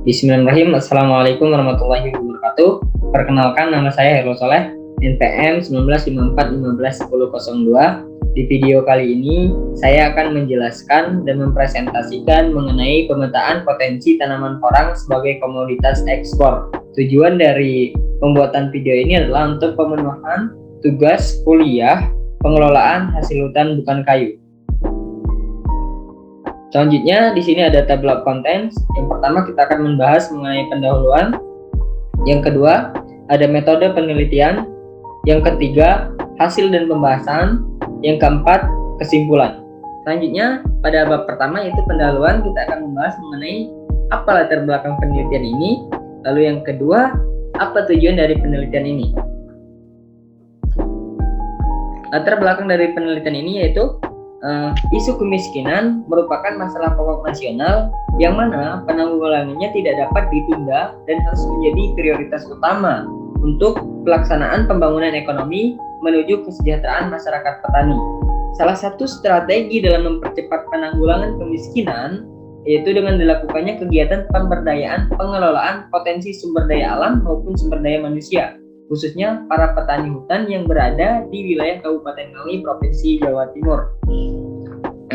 Bismillahirrahmanirrahim. Assalamualaikum warahmatullahi wabarakatuh. Perkenalkan, nama saya Herlo Soleh, NPM 1954151002. Di video kali ini, saya akan menjelaskan dan mempresentasikan mengenai pemetaan potensi tanaman porang sebagai komoditas ekspor. Tujuan dari pembuatan video ini adalah untuk pemenuhan tugas kuliah pengelolaan hasil hutan bukan kayu. Selanjutnya di sini ada table of contents. Yang pertama kita akan membahas mengenai pendahuluan. Yang kedua ada metode penelitian. Yang ketiga hasil dan pembahasan. Yang keempat kesimpulan. Selanjutnya pada bab pertama yaitu pendahuluan, kita akan membahas mengenai apa latar belakang penelitian ini. Lalu yang kedua, apa tujuan dari penelitian ini. Latar belakang dari penelitian ini yaitu isu kemiskinan merupakan masalah pokok nasional yang mana penanggulangannya tidak dapat ditunda dan harus menjadi prioritas utama untuk pelaksanaan pembangunan ekonomi menuju kesejahteraan masyarakat petani. Salah satu strategi dalam mempercepat penanggulangan kemiskinan yaitu dengan dilakukannya kegiatan pemberdayaan pengelolaan potensi sumber daya alam maupun sumber daya manusia, khususnya para petani hutan yang berada di wilayah Kabupaten Ngawi, Provinsi Jawa Timur.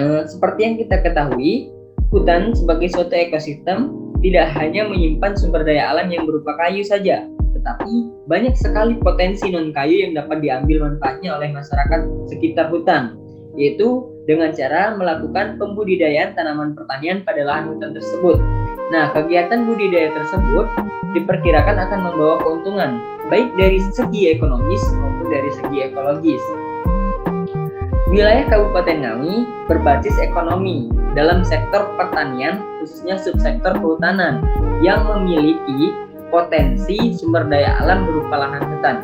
Seperti yang kita ketahui, hutan sebagai suatu ekosistem tidak hanya menyimpan sumber daya alam yang berupa kayu saja, tetapi banyak sekali potensi non-kayu yang dapat diambil manfaatnya oleh masyarakat sekitar hutan, yaitu dengan cara melakukan pembudidayaan tanaman pertanian pada lahan hutan tersebut. Nah, kegiatan budidaya tersebut diperkirakan akan membawa keuntungan baik dari segi ekonomis maupun dari segi ekologis. Wilayah Kabupaten Ngawi berbasis ekonomi dalam sektor pertanian, khususnya subsektor kehutanan, yang memiliki potensi sumber daya alam berupa lahan hutan.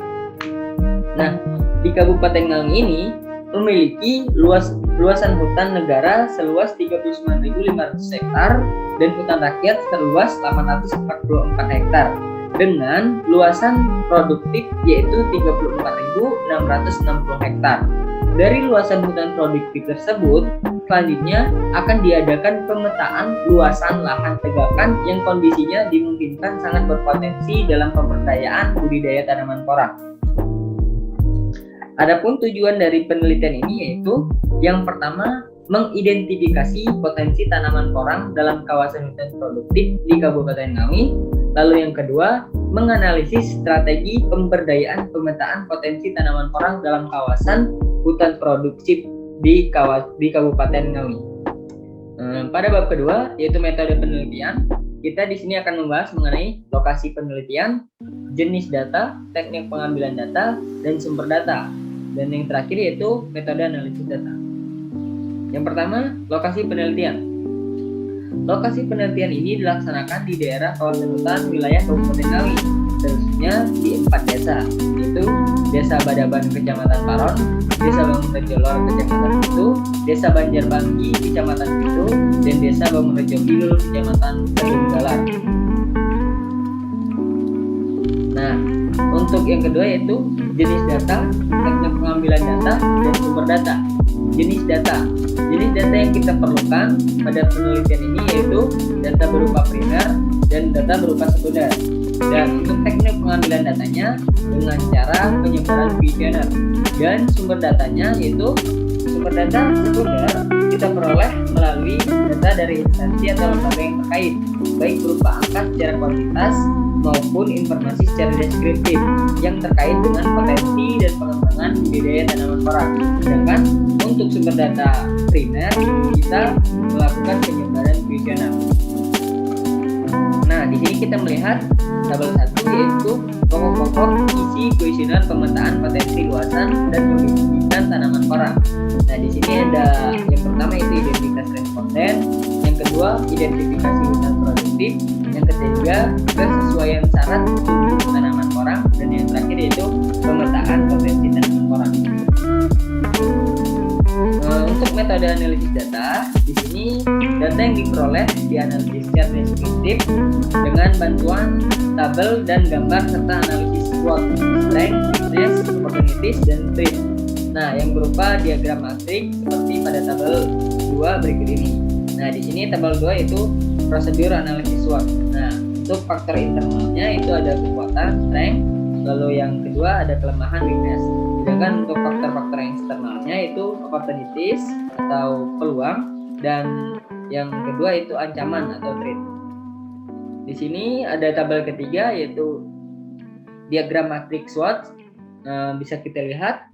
Nah, di Kabupaten Ngawi ini memiliki luasan hutan negara seluas 39.500 hektar dan hutan rakyat seluas 844 hektar dengan luasan produktif yaitu 34.660 hektar. Dari luasan hutan produktif tersebut, selanjutnya akan diadakan pemetaan luasan lahan tegakan yang kondisinya dimungkinkan sangat berpotensi dalam pemberdayaan budidaya tanaman porang. Adapun tujuan dari penelitian ini yaitu yang pertama, mengidentifikasi potensi tanaman porang dalam kawasan hutan produktif di Kabupaten Ngawi. Lalu yang kedua, menganalisis strategi pemberdayaan pemetaan potensi tanaman porang dalam kawasan hutan produktif di Kabupaten Ngawi. Pada bab kedua yaitu metode penelitian, kita di sini akan membahas mengenai lokasi penelitian, jenis data, teknik pengambilan data, dan sumber data. Dan yang terakhir yaitu metode analisis data. Yang pertama, lokasi penelitian. Lokasi penelitian ini dilaksanakan di daerah kawasan hutan wilayah Kabupaten Ngawi, khususnya di 4 desa, yaitu Desa Badaban Kecamatan Paron, Desa Bangunrejo Lor Kecamatan Pitu, Desa Banjarbanggi Kecamatan Pitu, dan Desa Bangunrejo Kidul Kecamatan Kedunggalar. Nah, untuk yang kedua yaitu jenis data, teknik pengambilan data, dan sumber data. Jenis data yang kita perlukan pada penelitian ini yaitu data berupa primer dan data berupa sekunder. Dan untuk teknik pengambilan datanya dengan cara penyebaran kuesioner. Dan sumber datanya yaitu sumber data sekunder kita peroleh melalui data dari instansi atau lembaga yang terkait, baik berupa angka secara kuantitas maupun informasi secara deskriptif yang terkait dengan potensi dan pengembangan budidaya tanaman porang. Sedangkan untuk sumber data primer kita melakukan penyebaran kuesioner. Nah, di sini kita melihat tabel 1 yaitu pokok-pokok isi kuesioner pemetaan potensi luasan dan pembibitan tanaman porang. Nah, di sini ada yang pertama itu identitas responden, yang kedua identifikasi hutan produktif, yang ketiga kesesuaian syarat tumbuh tanaman porang, dan yang terakhir yaitu pemetaan potensi tanaman porang. Untuk metode analisis data, di sini data yang diperoleh dianalisis secara deskriptif dengan bantuan tabel dan gambar serta analisis SWOT, strength, weakness, opportunities, dan threat. Nah, yang berupa diagram matriks seperti pada tabel 2 berikut ini. Nah, di sini tabel 2 itu prosedur analisis SWOT. Nah, untuk faktor internalnya itu ada kekuatan, strength, lalu yang kedua ada kelemahan, weakness. Sedangkan untuk faktor-faktor eksternalnya itu opportunities atau peluang, dan yang kedua itu ancaman atau threat. Di sini ada tabel ketiga yaitu diagram matriks SWOT, bisa kita lihat,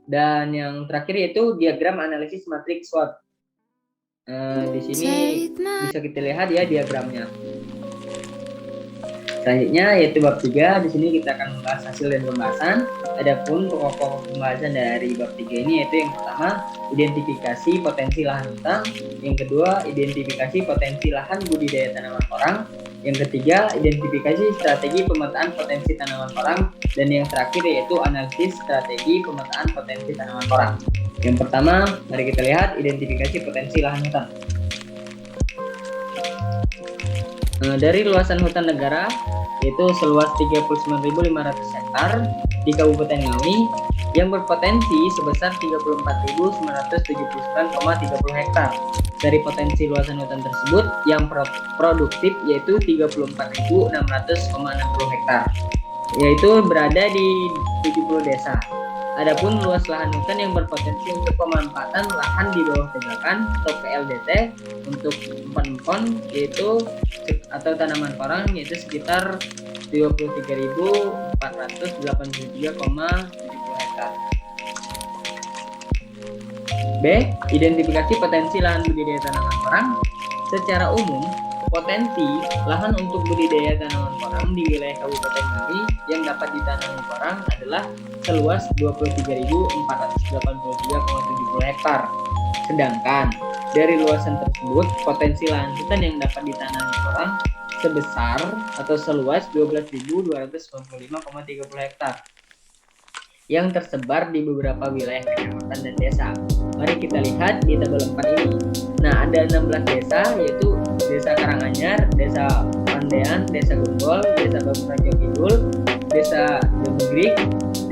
dan yang terakhir yaitu diagram analisis matriks SWOT. Di sini bisa kita lihat ya diagramnya. Selanjutnya yaitu bab 3. Di sini kita akan membahas hasil dan pembahasan. Adapun pokok-pokok pembahasan dari bab 3 ini yaitu yang pertama, identifikasi potensi lahan hutan. Yang kedua, identifikasi potensi lahan budidaya tanaman porang. Yang ketiga, identifikasi strategi pemetaan potensi tanaman porang. Dan yang terakhir yaitu analisis strategi pemetaan potensi tanaman porang. Yang pertama, mari kita lihat identifikasi potensi lahan hutan. Dari luasan hutan negara yaitu seluas 39.500 hektar di Kabupaten Ngawi yang berpotensi sebesar 34.979,30 hektar. Dari potensi luasan hutan tersebut yang produktif yaitu 34.600,60 hektar, yaitu berada di 70 desa. Adapun luas lahan hutan yang berpotensi untuk pemanfaatan lahan di bawah tegakan atau PLDT untuk empon yaitu atau tanaman porang yaitu sekitar 23.483,70 hektar. B. Identifikasi potensi lahan budidaya tanaman porang. Secara umum, potensi lahan untuk budidaya tanaman porang di wilayah Kabupaten Ngawi yang dapat ditanami porang adalah seluas 23.483,70 hektar. Sedangkan dari luasan tersebut, potensi lahan hutan yang dapat ditanami porang sebesar atau seluas 12.295,30 hektar yang tersebar di beberapa wilayah kecamatan dan desa. Mari kita lihat di tabel 4 ini. Nah, ada 16 desa yaitu Desa Karanganyar, Desa Pandean, Desa Gembol, Desa Bangun Kidul, Desa Demegrik,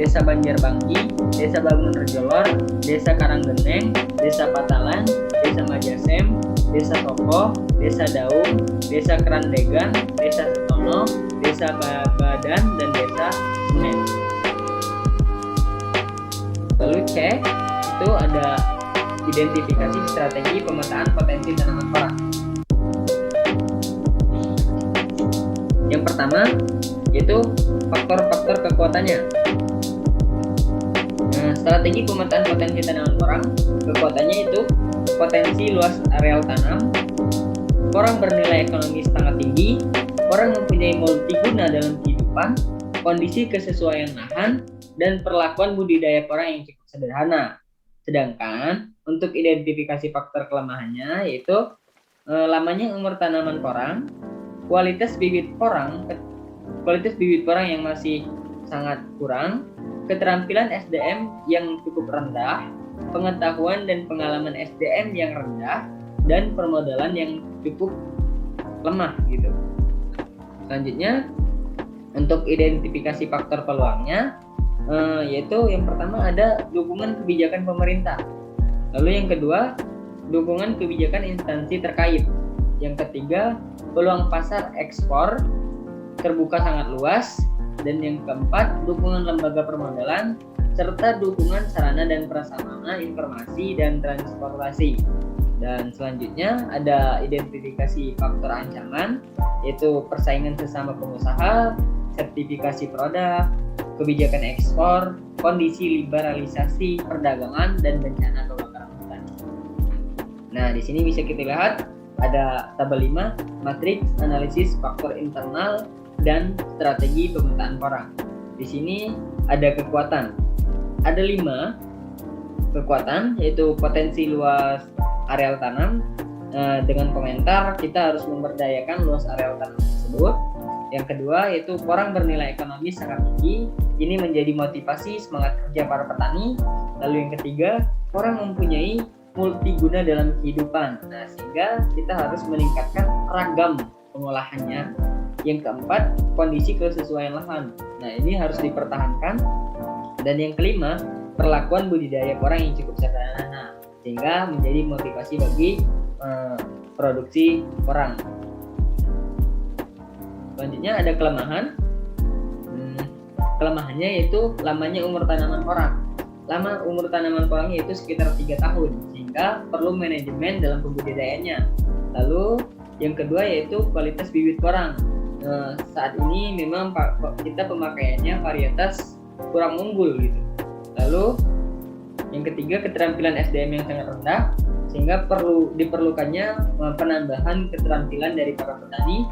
Desa Banjarbangki, Desa Bangun Rejolor, Desa Karanggeneng, Desa Patalan, Desa Majasem, Desa Toko, Desa Daung, Desa Kerandegan, Desa Setono, Desa Babadan, dan Desa Senen. Lalu C, itu ada identifikasi strategi pemetaan potensi tanaman porang. Yang pertama yaitu faktor-faktor kekuatannya. Strategi pemetaan potensi tanaman porang, kekuatannya itu potensi luas areal tanam, porang bernilai ekonomis sangat tinggi, porang mempunyai multiguna dalam kehidupan, kondisi kesesuaian lahan, dan perlakuan budidaya porang yang cukup sederhana. Sedangkan untuk identifikasi faktor kelemahannya yaitu lamanya umur tanaman porang, kualitas bibit porang yang masih sangat kurang, keterampilan SDM yang cukup rendah, pengetahuan dan pengalaman SDM yang rendah, dan permodalan yang cukup lemah gitu. Selanjutnya untuk identifikasi faktor peluangnya yaitu yang pertama ada dukungan kebijakan pemerintah, lalu yang kedua dukungan kebijakan instansi terkait, yang ketiga peluang pasar ekspor terbuka sangat luas, dan yang keempat dukungan lembaga permodalan serta dukungan sarana dan prasarana informasi dan transportasi. Dan selanjutnya ada identifikasi faktor ancaman yaitu persaingan sesama pengusaha, sertifikasi produk, kebijakan ekspor, kondisi liberalisasi perdagangan, dan bencana kebakaran hutan. Nah, di sini bisa kita lihat ada tabel 5, matriks analisis faktor internal dan strategi pemetaan porang. Di sini ada kekuatan. Ada 5 kekuatan yaitu potensi luas areal tanam, dengan komentar kita harus memberdayakan luas areal tanam tersebut. Yang kedua yaitu porang bernilai ekonomis sangat tinggi, ini menjadi motivasi semangat kerja para petani. Lalu yang ketiga, porang mempunyai multiguna dalam kehidupan, nah sehingga kita harus meningkatkan ragam pengolahannya. Yang keempat, kondisi kesesuaian lahan, nah ini harus dipertahankan. Dan yang kelima, perlakuan budidaya porang yang cukup sederhana, sehingga menjadi motivasi bagi produksi porang. Selanjutnya ada kelemahan. Kelemahannya yaitu lamanya umur tanaman porang. Lama umur tanaman porang yaitu sekitar 3 tahun, sehingga perlu manajemen dalam pembudidayaannya. Lalu yang kedua yaitu kualitas bibit porang. Saat ini memang kita pemakaiannya varietas kurang unggul gitu. Lalu yang ketiga keterampilan SDM yang sangat rendah, sehingga diperlukannya penambahan keterampilan dari para petani.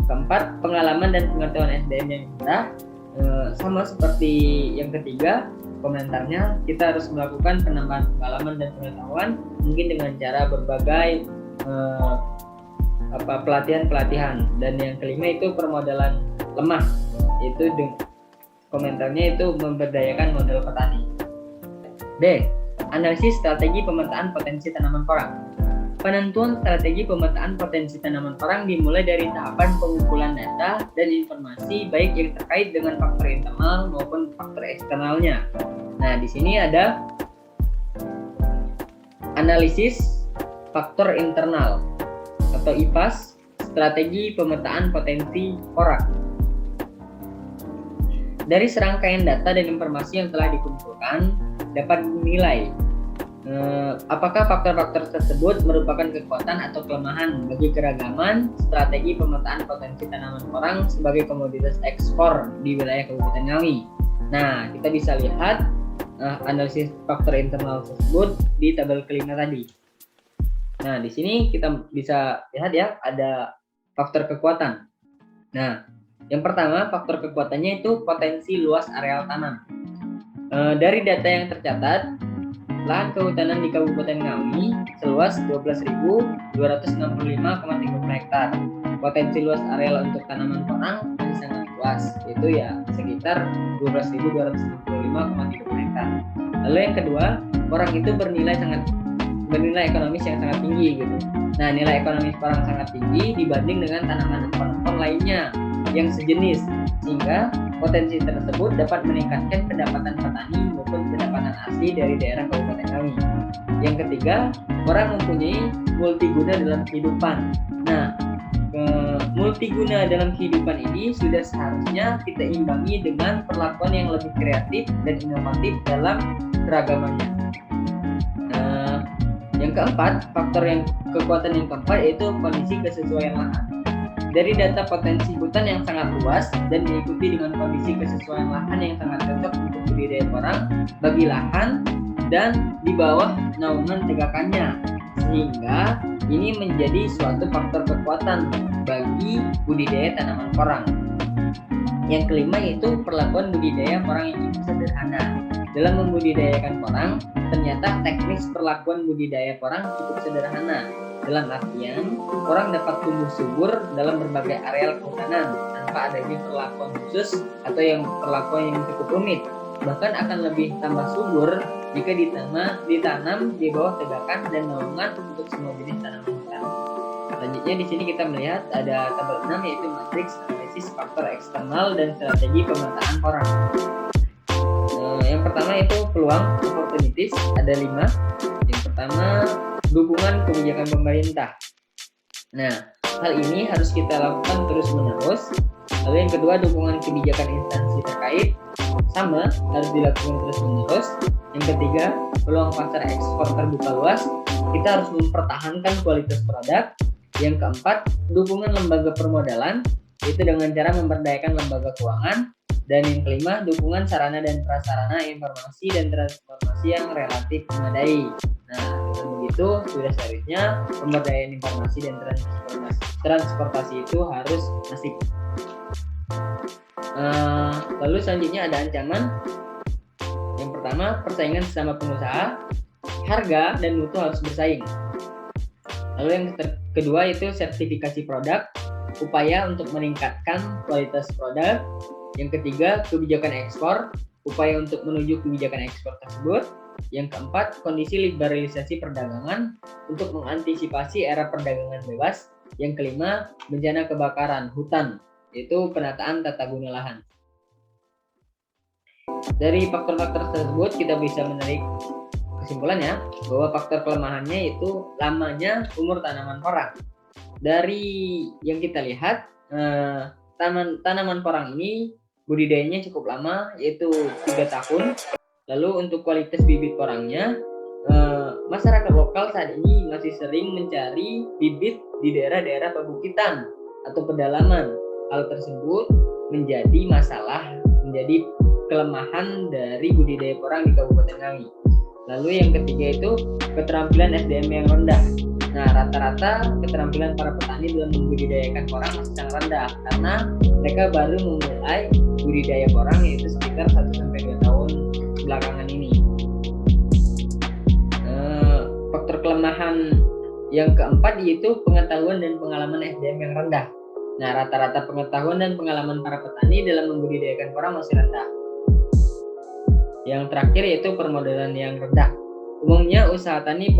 Keempat, pengalaman dan pengetahuan SDM yang rendah. Sama seperti yang ketiga, komentarnya kita harus melakukan penambahan pengalaman dan pengetahuan mungkin dengan cara berbagai pelatihan. Dan yang kelima itu permodalan lemah, itu komentarnya itu memberdayakan modal petani. D. Analisis strategi pemetaan potensi tanaman porang. Penentuan strategi pemetaan potensi tanaman porang dimulai dari tahapan pengumpulan data dan informasi baik yang terkait dengan faktor internal maupun faktor eksternalnya. Nah, di sini ada analisis faktor internal atau IPAS, strategi pemetaan potensi porang. Dari serangkaian data dan informasi yang telah dikumpulkan, dapat dinilai apakah faktor-faktor tersebut merupakan kekuatan atau kelemahan bagi keragaman strategi pemetaan potensi tanaman porang sebagai komoditas ekspor di wilayah Kabupaten Ngawi. Nah, kita bisa lihat analisis faktor internal tersebut di tabel kelima tadi. Nah, di sini kita bisa lihat ya, ada faktor kekuatan. Nah, yang pertama faktor kekuatannya itu potensi luas areal tanam. Dari data yang tercatat, lahan kehutanan di Kabupaten Ngawi seluas 12.265,30 hektar. Potensi luas areal untuk tanaman porang masih sangat luas, yaitu ya sekitar 12.265,30 hektar. Lalu yang kedua, porang itu bernilai ekonomis yang sangat tinggi gitu. Nah, nilai ekonomis porang sangat tinggi dibanding dengan tanaman empon-empon lainnya yang sejenis, sehingga potensi tersebut dapat meningkatkan pendapatan petani maupun pendapatan asli dari daerah Kabupaten Ngawi. Yang ketiga, porang mempunyai multiguna dalam kehidupan. Nah, multiguna dalam kehidupan ini sudah seharusnya kita imbangi dengan perlakuan yang lebih kreatif dan inovatif dalam keragamannya. Yang keempat, kekuatan yang keempat yaitu kondisi kesesuaian lahan. Dari data potensi hutan yang sangat luas dan diikuti dengan kondisi kesesuaian lahan yang sangat cocok untuk budidaya porang bagi lahan dan di bawah naungan tegakannya, sehingga ini menjadi suatu faktor kekuatan bagi budidaya tanaman porang. Yang kelima yaitu perlakuan budidaya porang yang cukup sederhana. Dalam membudidayakan porang, ternyata teknis perlakuan budidaya porang cukup sederhana. Dalam artian, porang dapat tumbuh subur dalam berbagai areal kehutanan tanpa adanya perlakuan khusus atau perlakuan yang cukup rumit. Bahkan akan lebih tambah subur jika ditanam di bawah tegakan dan naungan untuk semua jenis tanaman hutan. Selanjutnya di sini kita melihat ada tabel 6 yaitu matriks analisis faktor eksternal dan strategi pemetaan porang. Yang pertama itu peluang opportunities, ada 5. Yang pertama, dukungan kebijakan pemerintah. Nah, hal ini harus kita lakukan terus-menerus. Lalu yang kedua, dukungan kebijakan instansi terkait sama harus dilakukan terus-menerus. Yang ketiga, peluang pasar ekspor terbuka luas. Kita harus mempertahankan kualitas produk. Yang keempat, dukungan lembaga permodalan, itu dengan cara memberdayakan lembaga keuangan. Dan yang kelima, dukungan sarana dan prasarana informasi dan transformasi yang relatif memadai. Nah, dengan begitu sudah seharusnya pemberdayaan informasi dan transportasi itu harus masif. Lalu selanjutnya ada ancaman. Yang pertama, persaingan sesama pengusaha, harga dan mutu harus bersaing. Lalu yang kedua itu sertifikasi produk, upaya untuk meningkatkan kualitas produk. Yang ketiga, kebijakan ekspor, upaya untuk menuju kebijakan ekspor tersebut. Yang keempat, kondisi liberalisasi perdagangan untuk mengantisipasi era perdagangan bebas. Yang kelima, bencana kebakaran hutan, yaitu penataan tata guna lahan. Dari faktor-faktor tersebut kita bisa menarik kesimpulannya bahwa faktor kelemahannya itu lamanya umur tanaman porang. Dari yang kita lihat, tanaman porang ini budidayanya cukup lama, yaitu 3 tahun. Lalu untuk kualitas bibit porangnya, masyarakat lokal saat ini masih sering mencari bibit di daerah-daerah perbukitan atau pedalaman. Hal tersebut menjadi kelemahan dari budidaya porang di Kabupaten Ngawi. Lalu yang ketiga itu keterampilan SDM yang rendah. Nah, rata-rata keterampilan para petani dalam membudidayakan porang masih sangat rendah karena mereka baru memulai budidaya porang yaitu sekitar 1-2 tahun belakangan ini. Faktor kelemahan yang keempat yaitu pengetahuan dan pengalaman SDM yang rendah. Nah, rata-rata pengetahuan dan pengalaman para petani dalam membudidayakan porang masih rendah. Yang terakhir yaitu permodalan yang rendah. Umumnya usaha tani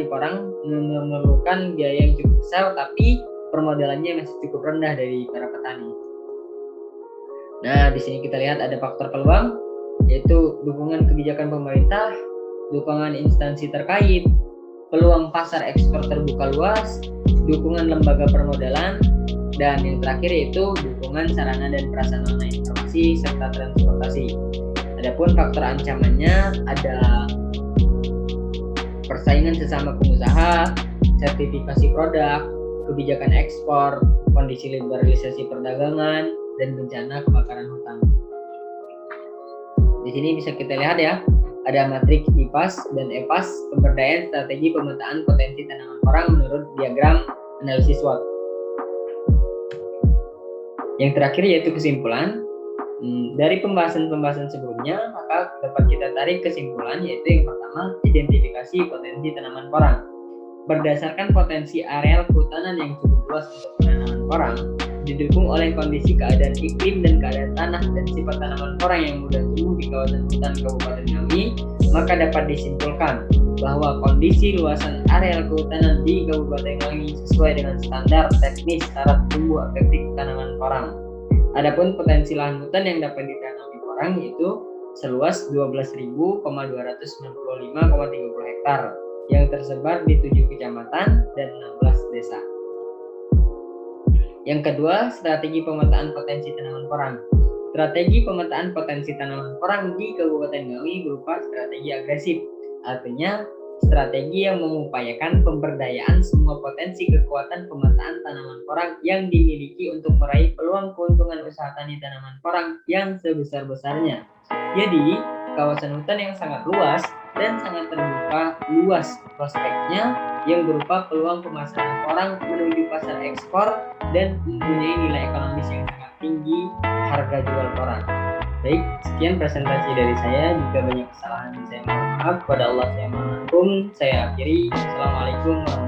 porang memerlukan biaya yang cukup besar, tapi permodalannya masih cukup rendah dari para petani. Nah, di sini kita lihat ada faktor peluang, yaitu dukungan kebijakan pemerintah, dukungan instansi terkait, peluang pasar ekspor terbuka luas, dukungan lembaga permodalan, dan yang terakhir yaitu dukungan sarana dan prasarana informasi serta transportasi. Adapun faktor ancamannya ada persaingan sesama pengusaha, sertifikasi produk, kebijakan ekspor, kondisi liberalisasi perdagangan, dan bencana kebakaran hutan. Di sini bisa kita lihat ya, ada matriks IPAS dan EPAS, pemberdayaan strategi pemetaan potensi tanaman porang menurut diagram analisis SWOT. Yang terakhir yaitu kesimpulan. Dari pembahasan sebelumnya, maka dapat kita tarik kesimpulan yaitu yang pertama, identifikasi potensi tanaman porang. Berdasarkan potensi areal kehutanan yang cukup luas untuk penanaman porang, didukung oleh kondisi keadaan iklim dan keadaan tanah dan sifat tanaman porang yang mudah tumbuh di kawasan hutan Kabupaten Ngawi, maka dapat disimpulkan bahwa kondisi luasan areal kehutanan di Kabupaten Ngawi sesuai dengan standar teknis syarat tumbuh efektif tanaman porang. Adapun potensi lahan hutan yang dapat ditanami porang yaitu seluas 12.295,30 hektar yang tersebar di 7 kecamatan dan 16 desa. Yang kedua, strategi pemetaan potensi tanaman porang. Strategi pemetaan potensi tanaman porang di Kabupaten Ngawi berupa strategi agresif, artinya strategi yang mengupayakan pemberdayaan semua potensi kekuatan pemetaan tanaman porang yang dimiliki untuk meraih peluang keuntungan usaha tani tanaman porang yang sebesar-besarnya. Jadi, kawasan hutan yang sangat luas dan sangat terbuka luas prospeknya yang berupa peluang pemasaran porang menuju pasar ekspor dan mempunyai nilai ekonomis yang sangat tinggi harga jual porang. Baik, sekian presentasi dari saya. Jika banyak kesalahan saya mohon maaf. Kepada Allah saya mohon ampun. Saya akhiri. Assalamualaikum warahmatullahi wabarakatuh.